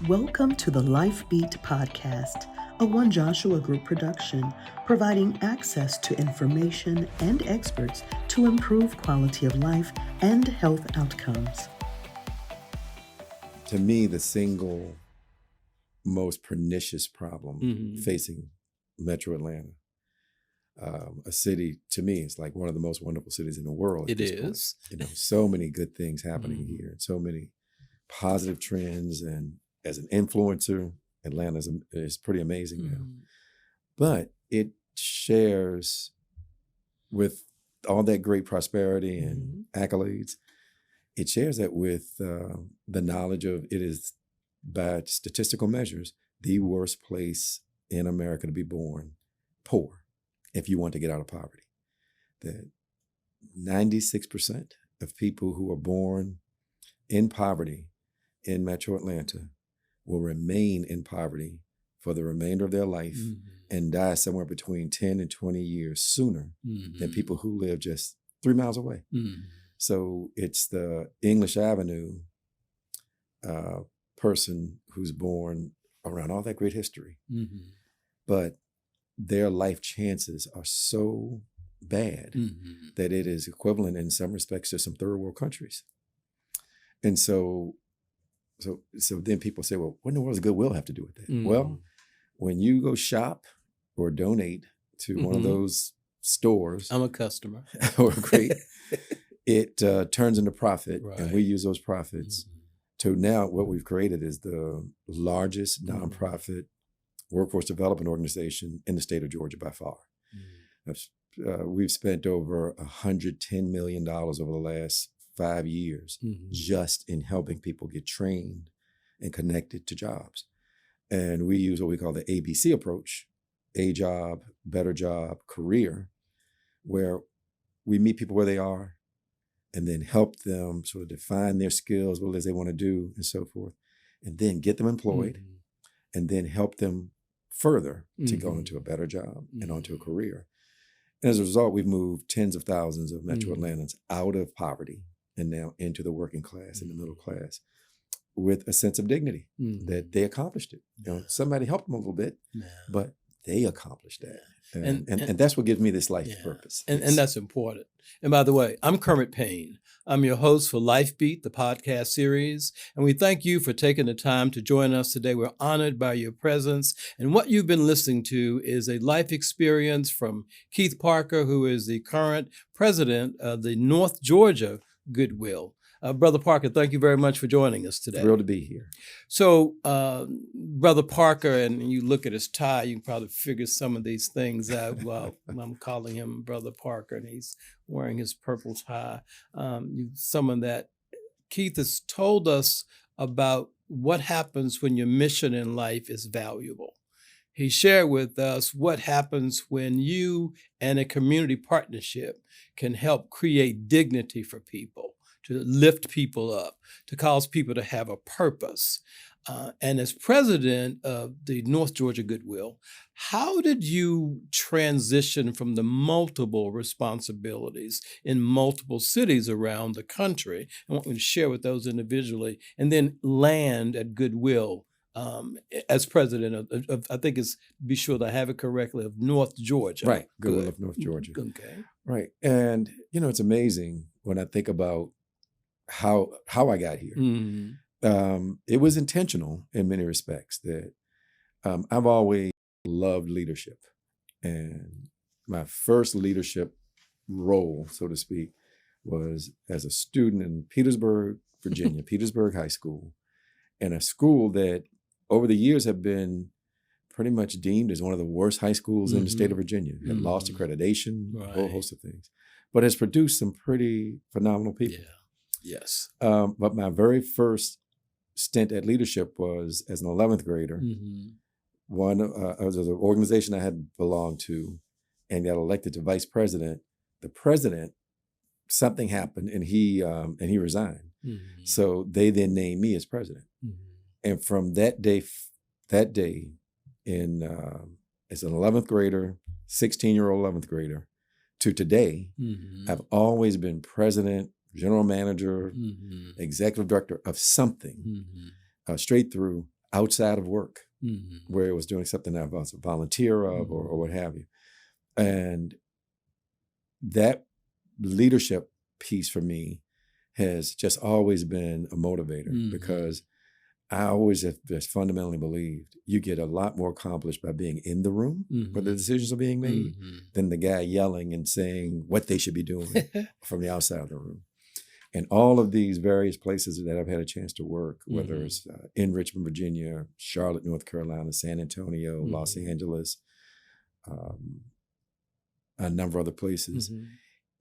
Welcome to the Life Beat podcast, a One Joshua Group production, providing access to information and experts to improve quality of life and health outcomes. To me, the single most pernicious problem facing Metro Atlanta, a city, to me, is like one of the most wonderful cities in the world. It is. So many good things happening here, and so many positive trends. And as an influencer, Atlanta is pretty amazing now. But it shares with all that great prosperity and accolades. It shares that with the knowledge of it is, by statistical measures, the worst place in America to be born, poor, if you want to get out of poverty. That 96% of people who are born in poverty in Metro Atlanta will remain in poverty for the remainder of their life and die somewhere between 10 and 20 years sooner than people who live just 3 miles away. So it's the English Avenue person who's born around all that great history. But their life chances are so bad that it is equivalent in some respects to some third world countries. And so then people say, well, what in the world does Goodwill have to do with that? Well, when you go shop or donate to one of those stores. I'm a customer. Or great. It turns into profit, and we use those profits to now what we've created is the largest nonprofit workforce development organization in the state of Georgia by far. We've spent over $110 million over the last 5 years just in helping people get trained and connected to jobs. And we use what we call the ABC approach, a job, better job, career, where we meet people where they are and then help them sort of define their skills, what it is they want to do and so forth, and then get them employed and then help them further to go into a better job and onto a career. And as a result, we've moved tens of thousands of Metro Atlantans out of poverty and now into the working class and the middle class with a sense of dignity that they accomplished it. Somebody helped them a little bit, but they accomplished that. And that's what gives me this life purpose. And that's important. And by the way, I'm Kermit Payne. I'm your host for Life Beat, the podcast series. And we thank you for taking the time to join us today. We're honored by your presence. And what you've been listening to is a life experience from Keith Parker, who is the current president of the North Georgia Goodwill. Brother Parker, thank you very much for joining us today. Thrilled to be here. So, Brother Parker, and you look at his tie, you can probably figure some of these things out. Well, I'm calling him Brother Parker, and he's wearing his purple tie. Some of that. Keith has told us about what happens when your mission in life is valuable. He shared with us what happens when you and a community partnership can help create dignity for people, to lift people up, to cause people to have a purpose. And as president of the North Georgia Goodwill, how did you transition from the multiple responsibilities in multiple cities around the country? I want you to share with those individually, and then land at Goodwill as president of, I think it's, be sure that I have it correctly, of North Georgia. Right, Goodwill of North Georgia. Okay. Right, and it's amazing when I think about how I got here. It was intentional in many respects that I've always loved leadership. And my first leadership role, so to speak, was as a student in Petersburg, Virginia, Petersburg High School, and a school that over the years have been pretty much deemed as one of the worst high schools in the state of Virginia. It had lost accreditation, a whole host of things, but has produced some pretty phenomenal people. Yes. But my very first stint at leadership was as an 11th grader. One was an organization I had belonged to and got elected to vice president. The president, something happened and he resigned. So they then named me as president. And from that day in as an 11th grader, 16-year-old 11th grader, to today, I've always been president, general manager, executive director of something, straight through. outside of work, where it was doing something I was a volunteer of or what have you. And that leadership piece for me has just always been a motivator because I always have just fundamentally believed you get a lot more accomplished by being in the room where the decisions are being made than the guy yelling and saying what they should be doing from the outside of the room. And all of these various places that I've had a chance to work, whether it's in Richmond, Virginia, Charlotte, North Carolina, San Antonio, Los Angeles, a number of other places,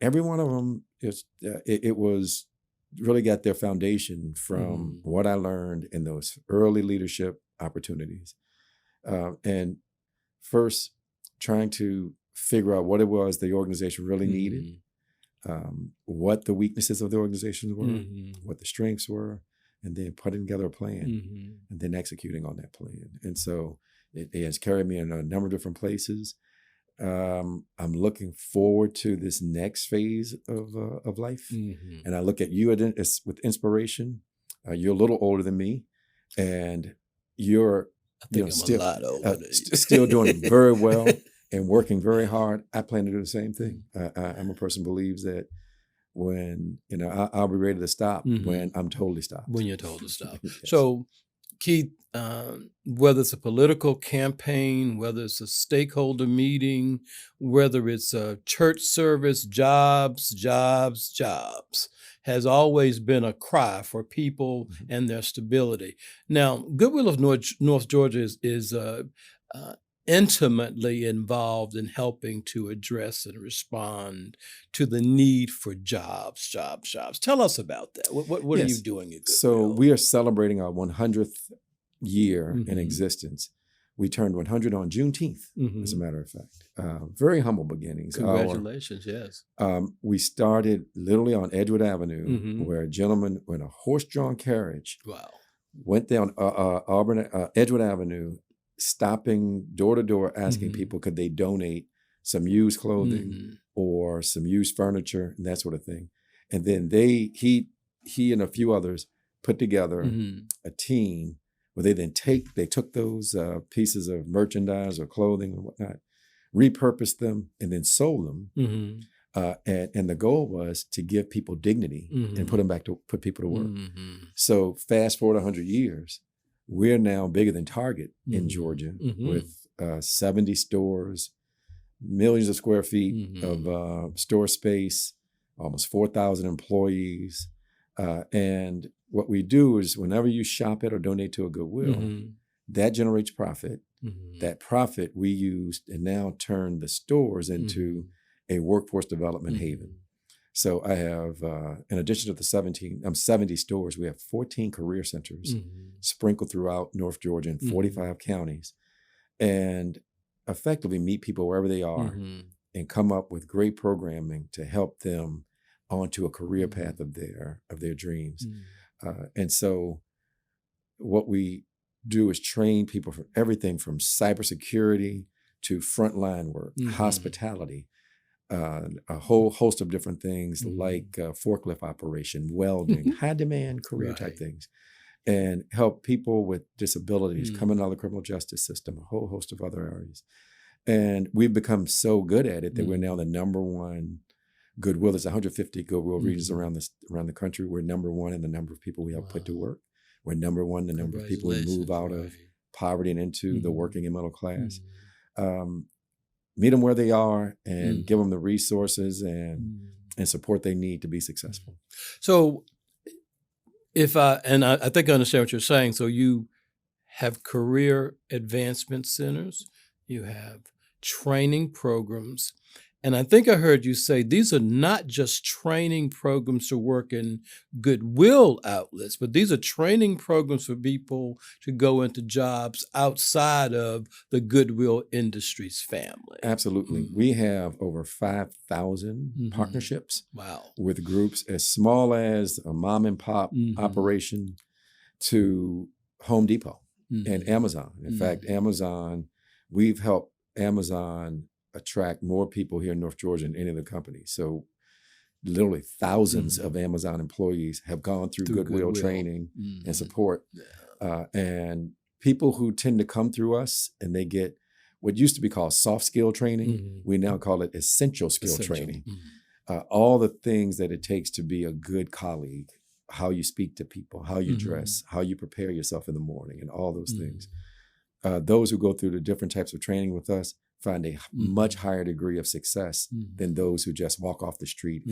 every one of them, it was really got their foundation from what I learned in those early leadership opportunities. And first, trying to figure out what it was the organization really needed, what the weaknesses of the organization were, what the strengths were, and then putting together a plan and then executing on that plan. And so it has carried me in a number of different places. I'm looking forward to this next phase of life. And I look at you with inspiration. You're a little older than me, and you're still a lot older still doing very well and working very hard. I plan to do the same thing. I'm a person who believes that when I'll be ready to stop when I'm totally stopped. When you're told to stop. Yes. So, Keith, whether it's a political campaign, whether it's a stakeholder meeting, whether it's a church service, jobs, has always been a cry for people and their stability. Now, Goodwill of North Georgia is intimately involved in helping to address and respond to the need for jobs. Tell us about that. What are you doing at Goodwill? So we are celebrating our 100th year in existence. We turned 100 on Juneteenth, as a matter of fact. Very humble beginnings. Congratulations, yes. We started literally on Edgewood Avenue, where a gentleman in a horse-drawn carriage went down Edgewood Avenue, stopping door to door, asking people could they donate some used clothing or some used furniture and that sort of thing. And then he and a few others put together a team where they took those pieces of merchandise or clothing or whatnot, repurposed them, and then sold them. And the goal was to give people dignity and put people to work. So fast forward 100 years, we're now bigger than Target in Georgia with 70 stores, millions of square feet of store space, almost 4,000 employees. And what we do is whenever you shop at or donate to a Goodwill, that generates profit. That profit we use and now turn the stores into a workforce development haven. So I have, in addition to the 70 stores, we have 14 career centers sprinkled throughout North Georgia in 45 counties, and effectively meet people wherever they are and come up with great programming to help them onto a career path of their dreams. And so what we do is train people for everything from cybersecurity to frontline work, hospitality, a whole host of different things like forklift operation, welding, high demand career type things, and help people with disabilities coming out of the criminal justice system, a whole host of other areas. And we've become so good at it that we're now the number one Goodwill. There's 150 Goodwill regions around the country. We're number one in the number of people we have put to work. We're number one in the number of people who move out of poverty and into the working and middle class. Meet them where they are and give them the resources and support they need to be successful. So I think I understand what you're saying. So you have career advancement centers, you have training programs, and I think I heard you say these are not just training programs to work in Goodwill outlets, but these are training programs for people to go into jobs outside of the Goodwill Industries family. Absolutely. We have over 5,000 partnerships with groups as small as a mom and pop operation to Home Depot and Amazon. In fact, we've helped Amazon attract more people here in North Georgia than any other company. So literally thousands of Amazon employees have gone through Goodwill training and support. And people who tend to come through us and they get what used to be called soft skill training, we now call it essential skill training. All the things that it takes to be a good colleague, how you speak to people, how you dress, how you prepare yourself in the morning, and all those things. Those who go through the different types of training with us find a much higher degree of success than those who just walk off the street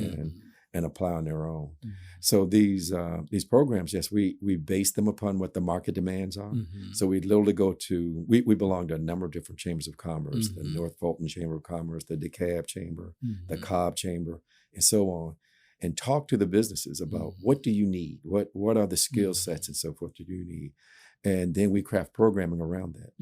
and apply on their own. So these programs, yes, we base them upon what the market demands are. So we literally go to, we belong to a number of different chambers of commerce, the North Fulton Chamber of Commerce, the DeKalb Chamber, the Cobb Chamber, and so on, and talk to the businesses about what do you need? What are the skill sets and so forth that you need? And then we craft programming around that.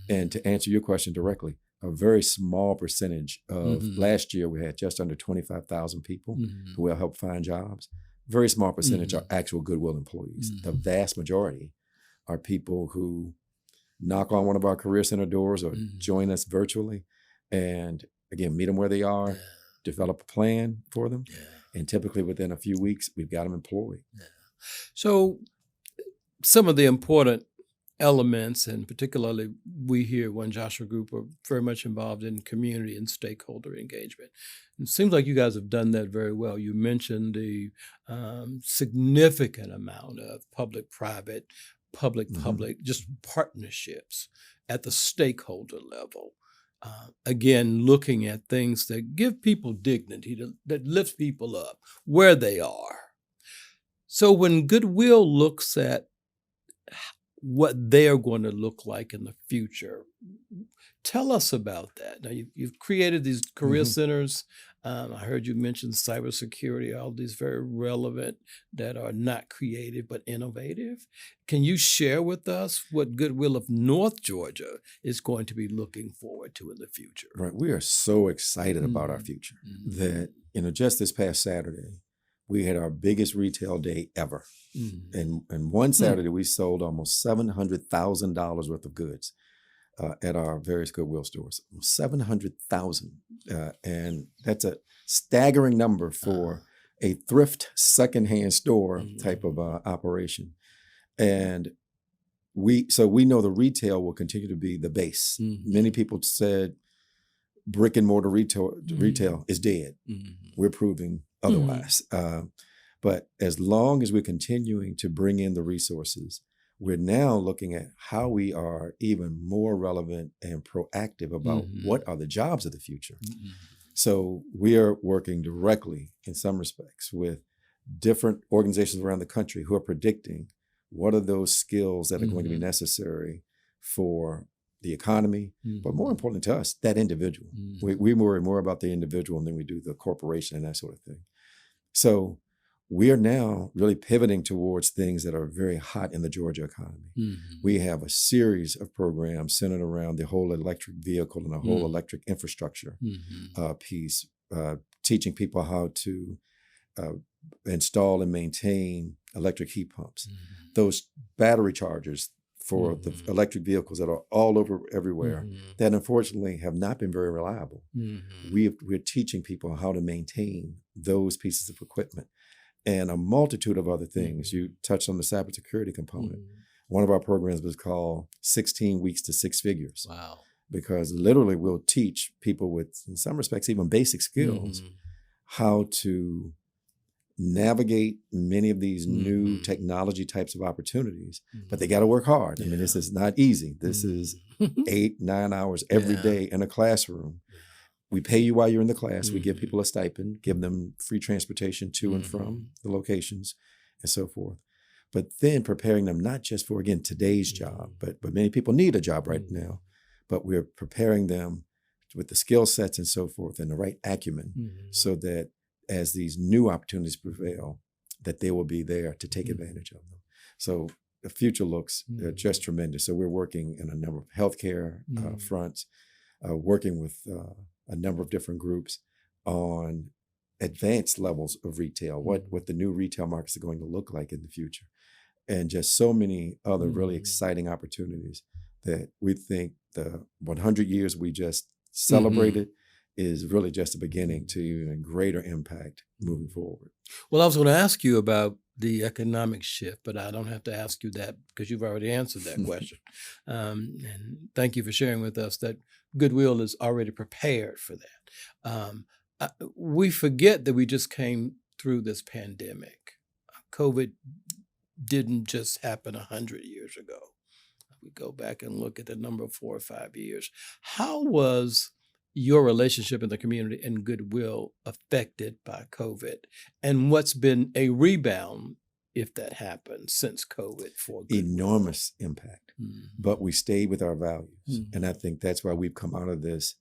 And to answer your question directly, a very small percentage of last year, we had just under 25,000 people who will help find jobs. Very small percentage are actual Goodwill employees. The vast majority are people who knock on one of our Career Center doors or join us virtually. And again, meet them where they are, develop a plan for them. And typically within a few weeks, we've got them employed. So some of the important elements, and particularly we here at One Joshua Group are very much involved in community and stakeholder engagement. It seems like you guys have done that very well. You mentioned the significant amount of public-private, public-public, just partnerships at the stakeholder level. Again, looking at things that give people dignity, that lifts people up where they are. So when Goodwill looks at what they're going to look like in the future, tell us about that. Now, you've created these career centers. I heard you mention cybersecurity, all these very relevant that are not creative but innovative. Can you share with us what Goodwill of North Georgia is going to be looking forward to in the future? Right. We are so excited about our future that, just this past Saturday, we had our biggest retail day ever. And one Saturday, we sold almost $700,000 worth of goods at our various Goodwill stores. 700,000. And that's a staggering number for a thrift secondhand store type of operation. And we know the retail will continue to be the base. Many people said brick and mortar retail is dead. We're proving otherwise. But as long as we're continuing to bring in the resources, we're now looking at how we are even more relevant and proactive about what are the jobs of the future. So we are working directly, in some respects, with different organizations around the country who are predicting what are those skills that are going to be necessary for the economy, but more importantly to us, that individual. We worry more about the individual than we do the corporation and that sort of thing. So we are now really pivoting towards things that are very hot in the Georgia economy. We have a series of programs centered around the whole electric vehicle and the whole electric infrastructure piece, teaching people how to install and maintain electric heat pumps. Those battery chargers for the electric vehicles that are all over everywhere that unfortunately have not been very reliable. We're teaching people how to maintain those pieces of equipment and a multitude of other things. You touched on the cybersecurity component. One of our programs was called 16 Weeks to Six Figures. Wow. Because literally we'll teach people with, in some respects, even basic skills, how to navigate many of these new technology types of opportunities, but they got to work hard. I mean, this is not easy. This is 8-9 hours every day in a classroom. We pay you while you're in the class. We give people a stipend, give them free transportation to and from the locations and so forth. But then preparing them not just for, again, today's job, but many people need a job right now, but we're preparing them with the skill sets and so forth and the right acumen so that as these new opportunities prevail, that they will be there to take advantage of them. So the future looks just tremendous. So we're working in a number of healthcare fronts, working with a number of different groups on advanced levels of retail, what the new retail markets are going to look like in the future, and just so many other really exciting opportunities that we think the 100 years we just celebrated is really just a beginning to even greater impact moving forward. Well, I was going to ask you about the economic shift, but I don't have to ask you that because you've already answered that question. And thank you for sharing with us that Goodwill is already prepared for that. We forget that we just came through this pandemic. COVID didn't just happen 100 years ago. We go back and look at the number of 4 or 5 years. How was your relationship in the community and Goodwill affected by COVID? And what's been a rebound, if that happened, since COVID for Goodwill? Enormous impact. But we stayed with our values. And I think that's why we've come out of this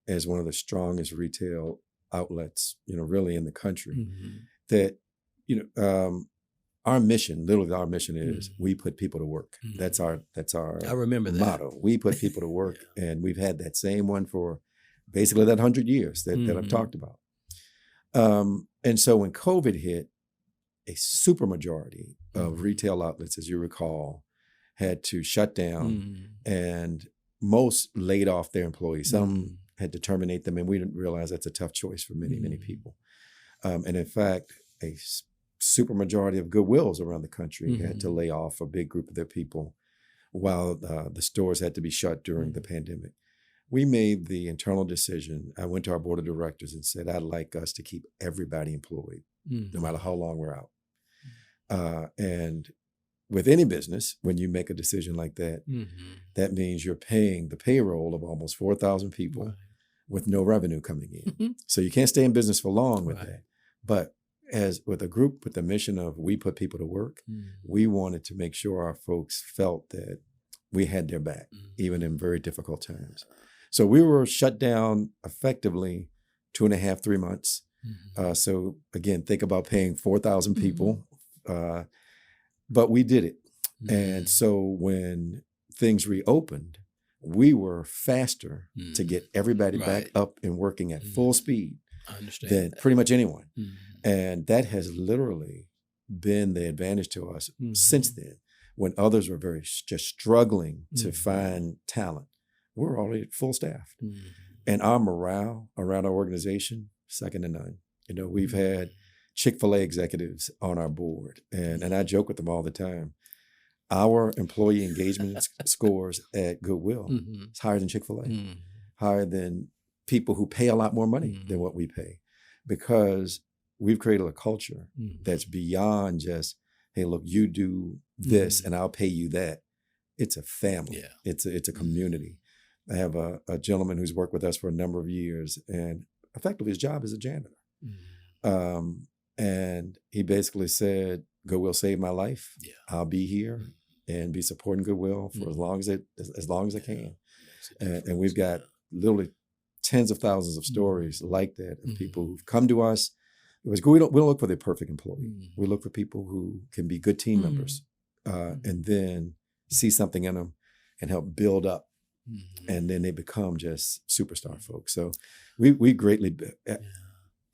as one of the strongest retail outlets, really in the country. That, our mission, literally our mission is we put people to work. That's our I remember that motto. We put people to work. And we've had that same one for basically that 100 years that I've talked about. And so when COVID hit, a super majority of retail outlets, as you recall, had to shut down, and most laid off their employees. Some had to terminate them, and we didn't realize that's a tough choice for many, many people. And in fact, a super majority of Goodwills around the country had to lay off a big group of their people while the stores had to be shut during the pandemic. We made the internal decision. I went to our board of directors and said, I'd like us to keep everybody employed, no matter how long we're out. And with any business, when you make a decision like that, that means you're paying the payroll of almost 4,000 people with no revenue coming in. So you can't stay in business for long with that. But as with a group with the mission of we put people to work, we wanted to make sure our folks felt that we had their back, even in very difficult times. So we were shut down effectively 2.5, 3 months. So again, think about paying 4,000 people, but we did it. And so when things reopened, we were faster to get everybody back up and working at full speed than pretty much anyone. And that has literally been the advantage to us since then, when others were very just struggling to find talent. We're already at full staff. And our morale around our organization, second to none. We've had Chick-fil-A executives on our board, and I joke with them all the time. Our employee engagement scores at Goodwill is higher than Chick-fil-A, higher than people who pay a lot more money than what we pay, because we've created a culture that's beyond just, hey, look, you do this and I'll pay you that. It's a family. It's a community. I have a gentleman who's worked with us for a number of years, and effectively his job is a janitor. And he basically said, Goodwill saved my life. I'll be here and be supporting Goodwill for as long as I can. And we've got literally tens of thousands of stories like that of people who've come to us. Because we don't look for the perfect employee. We look for people who can be good team members, and then see something in them and help build up. And then they become just superstar folks. So we greatly,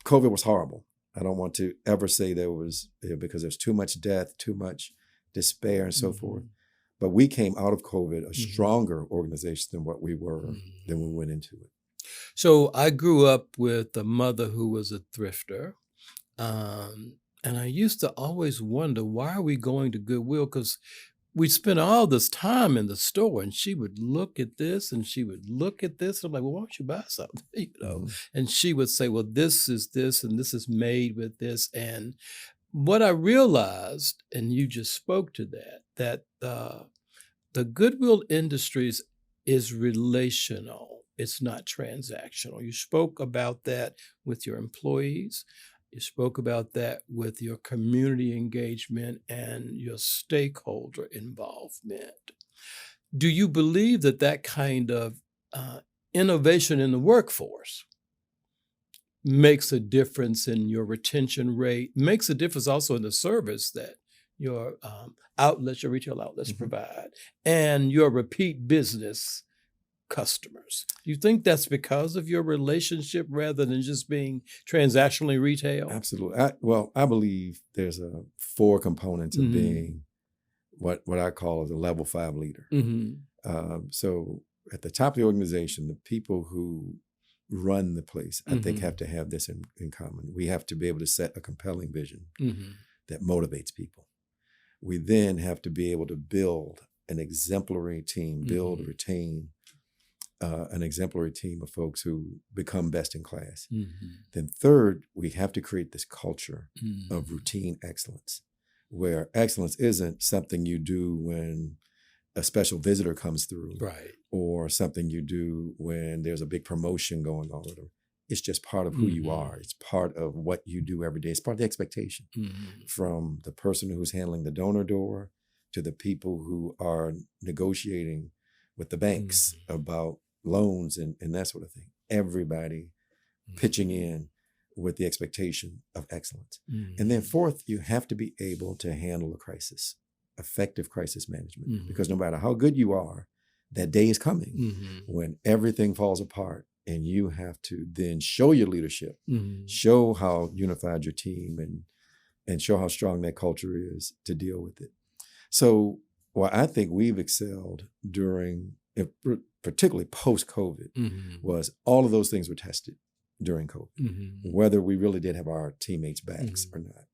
COVID was horrible. I don't want to ever say there was, because there's too much death, too much despair and so forth. But we came out of COVID a stronger organization than what we were than we went into it. So I grew up with a mother who was a thrifter. And I used to always wonder, why are we going to Goodwill? Because we spent all this time in the store, and she would look at this and she would look at this. I'm like, well, why don't you buy something? And she would say, well, this is this and this is made with this. And what I realized, and you just spoke to that the Goodwill Industries is relational. It's not transactional. You spoke about that with your employees. You spoke about that with your community engagement and your stakeholder involvement. Do you believe that kind of innovation in the workforce makes a difference in your retention rate, makes a difference also in the service that your your retail outlets provide, and your repeat business customers? Do you think that's because of your relationship rather than just being transactionally retail? Absolutely. I believe there's 4 components of being what I call a level 5 leader. So at the top of the organization, the people who run the place, I think, have to have this in common. We have to be able to set a compelling vision. that motivates people. We then have to be able to build an exemplary team, retain an exemplary team of folks who become best in class. Then third, we have to create this culture of routine excellence, where excellence isn't something you do when a special visitor comes through, right, or something you do when there's a big promotion going on. It's just part of who you are. It's part of what you do every day. It's part of the expectation from the person who's handling the donor door to the people who are negotiating with the banks about loans and that sort of thing. Everybody pitching in with the expectation of excellence. And then fourth, you have to be able to handle a crisis, effective crisis management, because no matter how good you are, that day is coming when everything falls apart and you have to then show your leadership, show how unified your team and show how strong that culture is to deal with it. So, well, I think we've excelled during, particularly post-COVID, was all of those things were tested during COVID, whether we really did have our teammates' backs or not.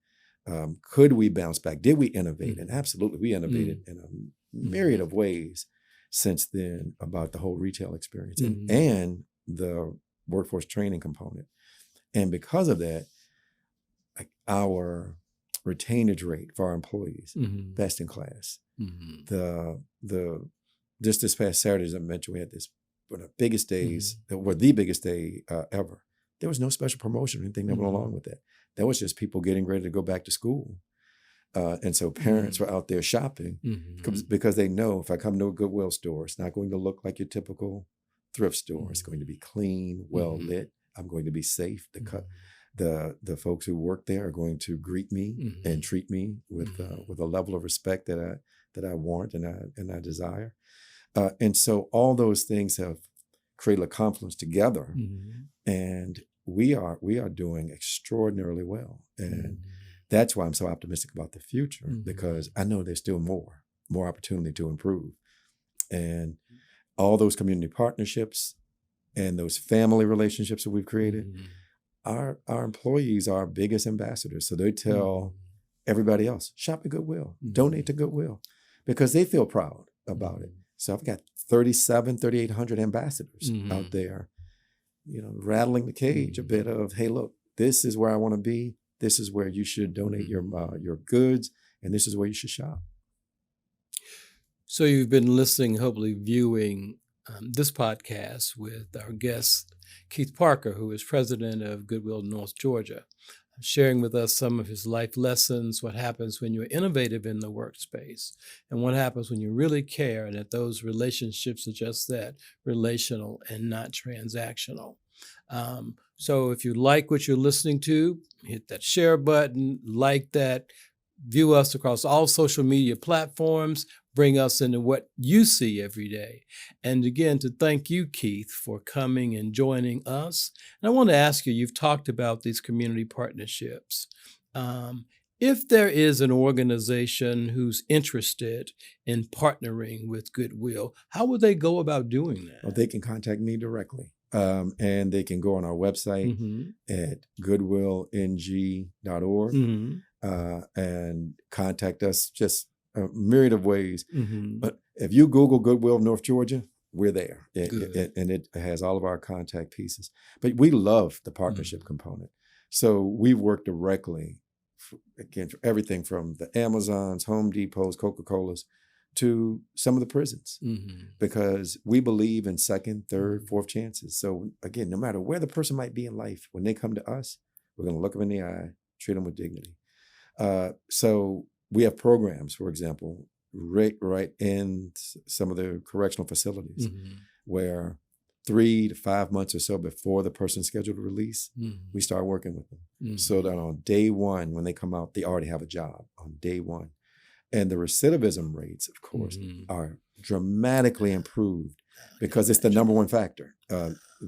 Could we bounce back? Did we innovate? And absolutely, we innovated in a myriad of ways since then about the whole retail experience and the workforce training component. And because of that, like our retainage rate for our employees, best in class. Just this past Saturday, as I mentioned, we had this one of the biggest days, or the biggest day ever. There was no special promotion or anything that went along with that. That was just people getting ready to go back to school. And so parents were out there shopping because they know if I come to a Goodwill store, it's not going to look like your typical thrift store. It's going to be clean, well lit. I'm going to be safe. The folks who work there are going to greet me and treat me with a level of respect that I want and I desire. And so all those things have created a confluence together, and we are doing extraordinarily well. And that's why I'm so optimistic about the future, because I know there's still more opportunity to improve. And all those community partnerships and those family relationships that we've created, our employees are our biggest ambassadors. So they tell everybody else, shop at Goodwill, donate to Goodwill, because they feel proud about it. So I've got 3,800 ambassadors out there, rattling the cage a bit of, hey, look, this is where I want to be. This is where you should donate your goods, and this is where you should shop. So you've been listening, hopefully viewing this podcast with our guest, Keith Parker, who is president of Goodwill of North Georgia, sharing with us some of his life lessons, what happens when you're innovative in the workspace, and what happens when you really care and that those relationships are just that, relational and not transactional. So if you like what you're listening to, hit that share button, like that, view us across all social media platforms, bring us into what you see every day. And again, to thank you, Keith, for coming and joining us. And I want to ask you, you've talked about these community partnerships. If there is an organization who's interested in partnering with Goodwill, how would they go about doing that? Well, they can contact me directly. And they can go on our website at goodwillng.org and contact us just a myriad of ways. But if you Google Goodwill of North Georgia, we're there. And it has all of our contact pieces. But we love the partnership component. So we've worked directly, for everything from the Amazons, Home Depots, Coca-Colas, to some of the prisons, because we believe in second, third, fourth chances. So again, no matter where the person might be in life, when they come to us, we're going to look them in the eye, treat them with dignity. So we have programs, for example, right in some of the correctional facilities where 3 to 5 months or so before the person's scheduled to release, we start working with them. So that on day one, when they come out, they already have a job on day one. And the recidivism rates, of course, are dramatically improved because it's the number one factor.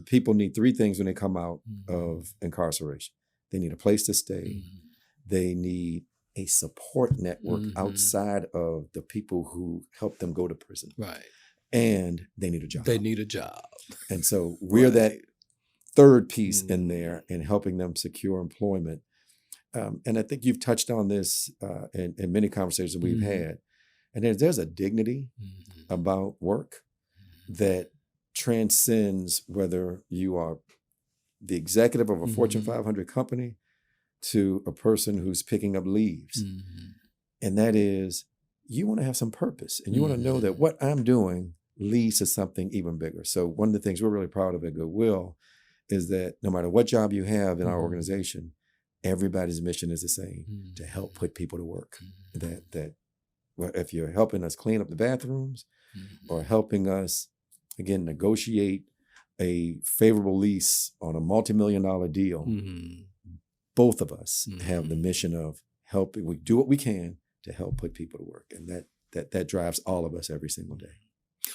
People need 3 things when they come out of incarceration. They need a place to stay. They need a support network outside of the people who help them go to prison. Right. And they need a job. They need a job. And so we're that third piece in there in helping them secure employment. and I think you've touched on this in many conversations we've had, and there's a dignity about work that transcends whether you are the executive of a Fortune 500 company to a person who's picking up leaves. And that is, you want to have some purpose, and you want to know that what I'm doing leads to something even bigger. So one of the things we're really proud of at Goodwill is that no matter what job you have in our organization, everybody's mission is the same, to help put people to work. That well, if you're helping us clean up the bathrooms or helping us, again, negotiate a favorable lease on a multi-million-dollar deal, both of us have the mission of helping. We do what we can to help put people to work. And that drives all of us every single day.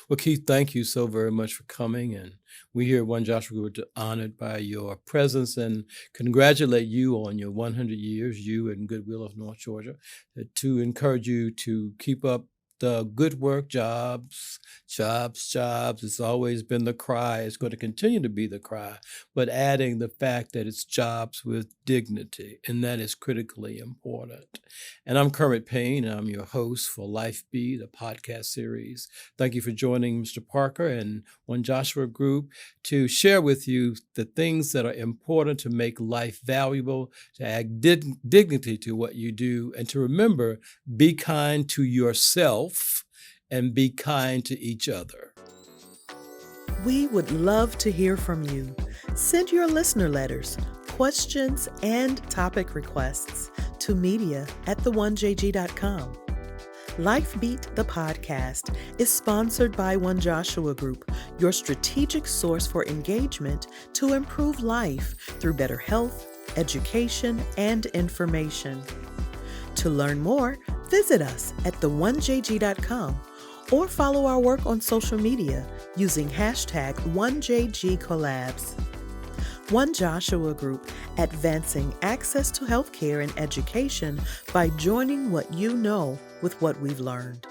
Well, Keith, thank you so very much for coming. And we here at One Joshua Group are honored by your presence and congratulate you on your 100 years, you and Goodwill of North Georgia, to encourage you to keep up the good work, jobs. It's always been the cry. It's going to continue to be the cry, but adding the fact that it's jobs with dignity, and that is critically important. And I'm Kermit Payne, and I'm your host for Life Beat, a podcast series. Thank you for joining Mr. Parker and One Joshua Group to share with you the things that are important to make life valuable, to add dignity to what you do, and to remember, be kind to yourself and be kind to each other. We would love to hear from you. Send your listener letters, questions, and topic requests to media@the1jg.com. Life Beat, the podcast, is sponsored by One Joshua Group, your strategic source for engagement to improve life through better health, education, and information. To learn more, visit us at the1jg.com or follow our work on social media using hashtag 1JGCollabs. One Joshua Group, advancing access to healthcare and education by joining what you know with what we've learned.